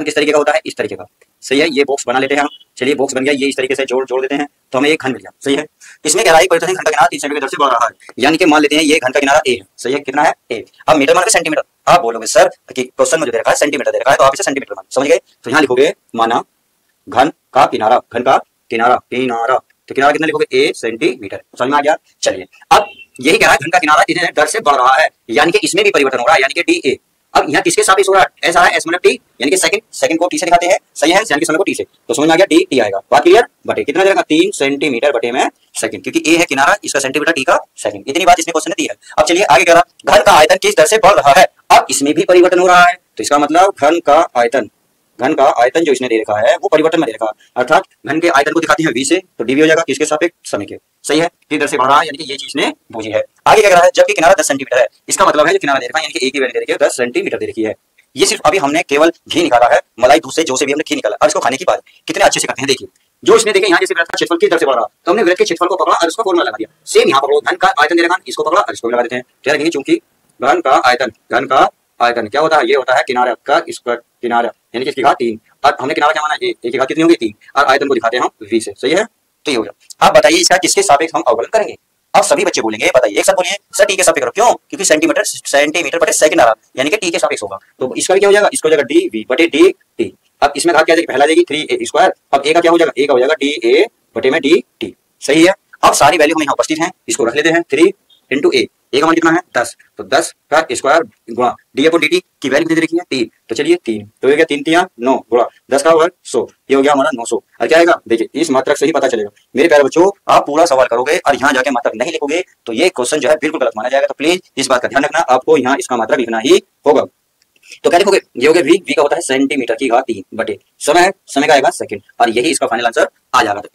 घन किस तरीके का होता है, इस तरीके का। सही है, ये बॉक्स बना लेते हैं हम। चलिए बॉक्स बन गया, ये इस तरीके से जोड़ देते हैं तो हमें एक घन मिल गया। सही है, इसमें गहराई परिवर्तन है, घन का किनारा 3 सेंटीमीटर से बढ़ रहा है, यानी कि मान लेते हैं ये घन का किनारा ए है। सही है, कितना है ए। अब मीटर मान के सेंटीमीटर, आप बोलोगे सर कि क्वेश्चन में जो दे रखा है सेंटीमीटर दे रखा है तो आप इसे सेंटीमीटर मान, समझ गए। तो यहाँ लिखोगे माना घन का किनारा, घन का किनारा, किनारा तो किनारा कितना लिखोगे ए सेंटीमीटर। समझ में आ गया। चलिए अब यही कह रहा है घन का किनारा इतने दर से बढ़ रहा है, यानी कि इसमें भी परिवर्तन हो रहा है, यानी कि डी ए। अब यहाँ किसके सापेक्ष हो रहा है, ऐसा है एस मतलब टी, यानी कि सेकंड, सेकंड को टी से दिखाते हैं। सही है, यानी कि समय को टी से, तो समझ में आ गया डी टी आएगा। बात क्लियर। बटे कितना जाएगा 3 सेंटीमीटर बटे में सेकंड, क्योंकि ए है किनारा, इसका सेंटीमीटर टी का सेकंड। इतनी बात इसने क्वेश्चन में दी है। अब चलिए आगे कह रहा घन का आयतन किस दर से बढ़ रहा है, अब इसमें भी परिवर्तन हो रहा है, तो इसका मतलब घन का आयतन, घन का आयतन जो इसने दे रखा है वो परिवर्तन में दे रखा है, अर्थात घन के आयतन को दिखाते हैं v से, तो dv हो जाएगा किसके सापेक्ष, समय के। सही है, किस दर से बढ़ रहा है, यानी कि ये चीज ने बूझी है। आगे क्या कह रहा है, जबकि किनारा 10 सेंटीमीटर है, इसका मतलब है जो किनारा दे रखा है यानी कि a की वैल्यू दे रखी है 10 सेंटीमीटर दे रखी है। ये सिर्फ अभी हमने केवल घी निकाला है, मलाई दूध से जो से भी हमने घी निकाला, और इसको खाने की बात कितने अच्छे से करते हैं। देखिए जो इसने देखे यहाँ जैसे वृत्त का क्षेत्रफल किस दर से बढ़ रहा, तो हमने वृत्त के क्षेत्रफल को पकड़ा और उसका फॉर्मूला लगा दिया। सेम यहाँ पकड़ो, घन का आयतन दे रखा, इसको पकड़ा और इसको लगा देते हैं, क्या रखेंगे, चूंकि घन का आयतन, घन का आयतन क्या होता है, ये होता है किनारा का स्क्वायर, किनारा यानी कि इसकी घात 3, और हमने किनारा क्या माना ए की घात कितनी होगी 3, और आयतन को दिखाते हैं हम v से। सही है, तो ये हो गया। आप बताइए इसका किसके सापेक्ष हम अवकलन करेंगे। अब सभी बच्चे बोलेंगे, बताइए एक साथ बोलिए सर टी के सापेक्ष करो, क्यों, क्योंकि सेंटीमीटर सेंटीमीटर बटे सेकंड आ रहा, यानी कि टी के सापेक्ष होगा, तो इसका भी क्या हो जाएगा, इसका हो जाएगा डी वी बटे डी टी। अब इसमें घात क्या जाएगी, पहला जाएगी 3a स्क्वायर, अब a का क्या हो जाएगा, a का हो जाएगा डी ए बटे में डी टी। सही है, अब सारी वैल्यू हम यहाँ उपस्थित हैं, इसको रख लेते हैं 3 इंटू a का मान कितना है 10, तो 10 का स्क्वायर गुणा डी अपॉन डी की वैल्यू कितनी देखी है 3, तो चलिए 3 तो ये 3 3 9 गुणा 10 का वर्ग 100, ये हो गया हमारा 900। और क्या आएगा, देखिए इस मात्रक से ही पता चलेगा। मेरे प्यारे बच्चों, आप पूरा सवाल करोगे और यहाँ जाके मात्रक नहीं लिखोगे तो ये क्वेश्चन जो है बिल्कुल गलत माना जाएगा। तो प्लीज इस बात का ध्यान रखना, आपको यहाँ इसका मात्रक लिखना ही होगा। तो क्या लिखोगे, ये हो गया v का होता है सेंटीमीटर की घात 3 बटे समय, समय का आएगा सेकंड, और यही इसका फाइनल आंसर आ जाएगा। तो